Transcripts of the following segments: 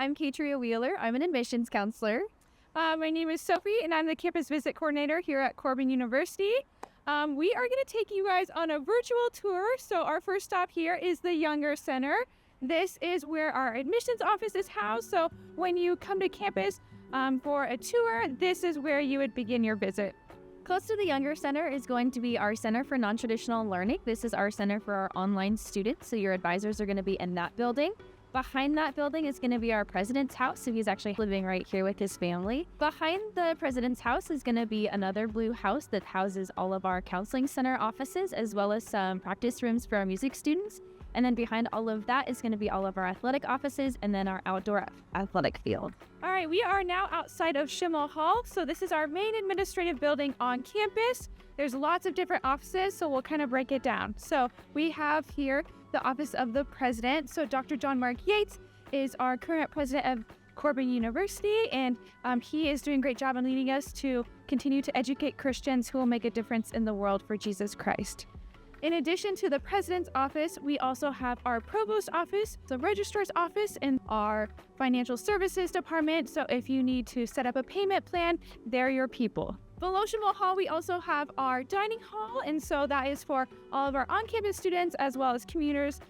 I'm Katria Wheeler. I'm an admissions counselor. My name is Sophie, and I'm the campus visit coordinator here at Corban University. We are going to take you guys on a virtual tour. So our first stop here is the Younger Center. This is where our admissions office is housed. So when you come to campus for a tour, this is where you would begin your visit. Close to the Younger Center is going to be our Center for Non-Traditional Learning. This is our center for our online students, so your advisors are going to be in that building. Behind that building is going to be our president's house, so he's actually living right here with his family. Behind the president's house is going to be another blue house that houses all of our counseling center offices, as well as some practice rooms for our music students. And then behind all of that is going to be all of our athletic offices and then our outdoor athletic field. All right, we are now outside of Shim Hall. So this is our main administrative building on campus. There's lots of different offices, so we'll kind of break it down. So we have here the office of the president. So Dr. John Mark Yates is our current president of Corban University, and he is doing a great job in leading us to continue to educate Christians who will make a difference in the world for Jesus Christ. In addition to the president's office, we also have our provost office, the registrar's office, and our financial services department. So if you need to set up a payment plan, they're your people. Below Shim Hall, we also have our dining hall, and so that is for all of our on-campus students as well as commuters,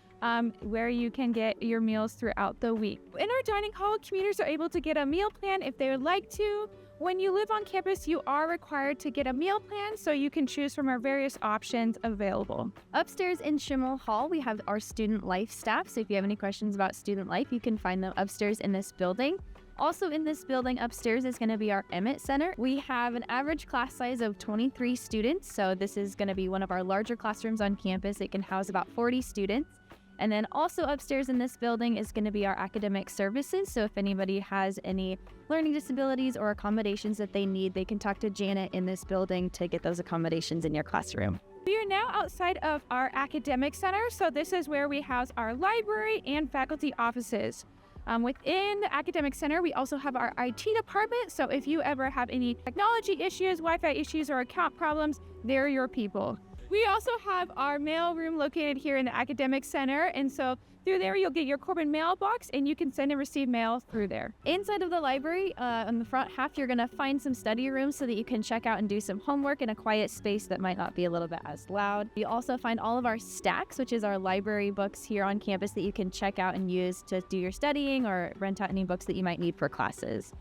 where you can get your meals throughout the week. In our dining hall, commuters are able to get a meal plan if they would like to. When you live on campus, you are required to get a meal plan, so you can choose from our various options available. Upstairs in Shim Hall, we have our student life staff, so if you have any questions about student life, you can find them upstairs in this building. Also in this building upstairs is going to be our Emmett Center. We have an average class size of 23 students, so this is going to be one of our larger classrooms on campus. It can house about 40 students. And then also upstairs in this building is going to be our academic services. So if anybody has any learning disabilities or accommodations that they need, they can talk to Janet in this building to get those accommodations in your classroom. We are now outside of our academic center. So this is where we house our library and faculty offices. Within the academic center, we also have our IT department. So if you ever have any technology issues, Wi-Fi issues, or account problems, they're your people. We also have our mail room located here in the academic center, and so through there you'll get your Corban mailbox, and you can send and receive mail through there. Inside of the library, on the front half, you're going to find some study rooms so that you can check out and do some homework in a quiet space that might not be a little bit as loud. You also find all of our stacks, which is our library books here on campus that you can check out and use to do your studying or rent out any books that you might need for classes.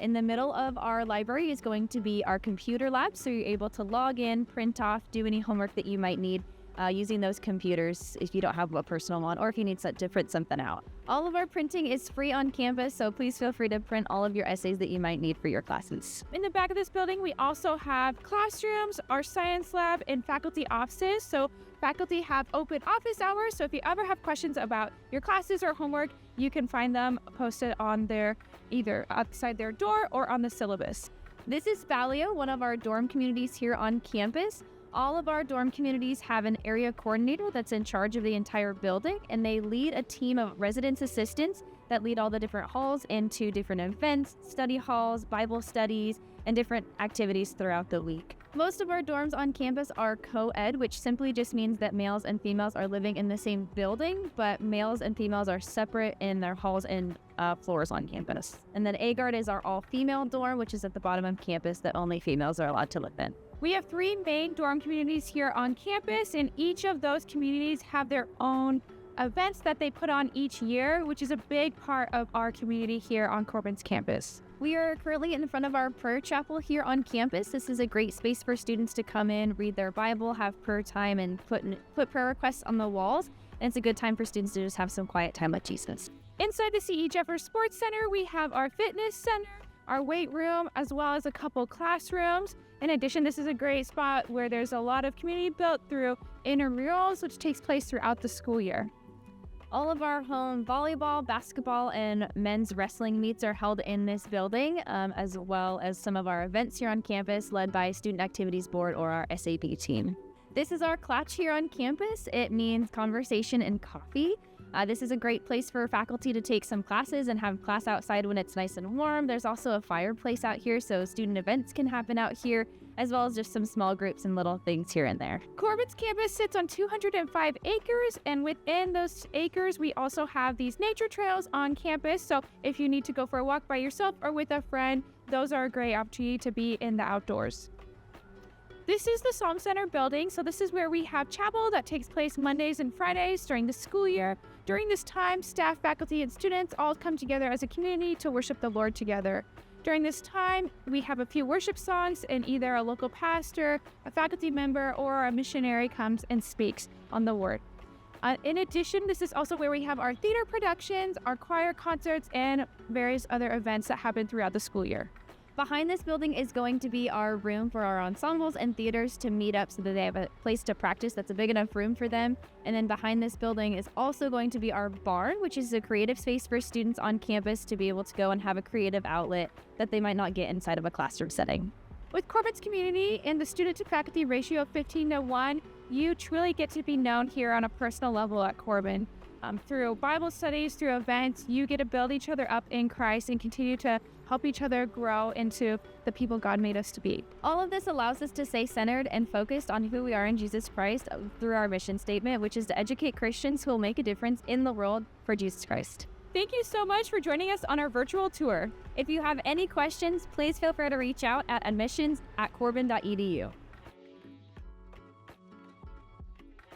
In the middle of our library is going to be our computer lab, so you're able to log in, print off, do any homework that you might need using those computers if you don't have a personal one or if you need to print something out. All of our printing is free on campus, so please feel free to print all of your essays that you might need for your classes. In the back of this building, we also have classrooms, our science lab, and faculty offices. So faculty have open office hours, so if you ever have questions about your classes or homework, you can find them posted on their either outside their door or on the syllabus. This is Spalio, one of our dorm communities here on campus. All of our dorm communities have an area coordinator that's in charge of the entire building, and they lead a team of residence assistants that lead all the different halls into different events, study halls, Bible studies, and different activities throughout the week. Most of our dorms on campus are co-ed, which simply just means that males and females are living in the same building, but males and females are separate in their halls and floors on campus. And then AGARD is our all-female dorm, which is at the bottom of campus that only females are allowed to live in. We have 3 main dorm communities here on campus, and each of those communities have their own events that they put on each year, which is a big part of our community here on Corban's campus. We are currently in front of our prayer chapel here on campus. This is a great space for students to come in, read their Bible, have prayer time, and put prayer requests on the walls. And it's a good time for students to just have some quiet time with Jesus. Inside the C.E. Jeffers Sports Center, we have our fitness center, our weight room, as well as a couple classrooms. In addition, this is a great spot where there's a lot of community built through intramurals, which takes place throughout the school year. All of our home volleyball, basketball, and men's wrestling meets are held in this building, as well as some of our events here on campus led by Student Activities Board or our SAB team. This is our clutch here on campus. It means conversation and coffee. This is a great place for faculty to take some classes and have class outside when it's nice and warm. There's also a fireplace out here, so student events can happen out here. as well as just some small groups and little things here and there. Corban's campus sits on 205 acres, and within those acres, we also have these nature trails on campus. So if you need to go for a walk by yourself or with a friend, those are a great opportunity to be in the outdoors. This is the Psalm Center building. So this is where we have chapel that takes place Mondays and Fridays during the school year. During this time, staff, faculty, and students all come together as a community to worship the Lord together. During this time, we have a few worship songs, and either a local pastor, a faculty member, or a missionary comes and speaks on the word. In addition, this is also where we have our theater productions, our choir concerts, and various other events that happen throughout the school year. Behind this building is going to be our room for our ensembles and theaters to meet up so that they have a place to practice that's a big enough room for them. And then behind this building is also going to be our barn, which is a creative space for students on campus to be able to go and have a creative outlet that they might not get inside of a classroom setting. With Corban's community and the student to faculty ratio of 15:1, you truly get to be known here on a personal level at Corban. Through Bible studies, through events, you get to build each other up in Christ and continue to help each other grow into the people God made us to be. All of this allows us to stay centered and focused on who we are in Jesus Christ through our mission statement, which is to educate Christians who will make a difference in the world for Jesus Christ. Thank you so much for joining us on our virtual tour. If you have any questions, please feel free to reach out at admissions@corban.edu.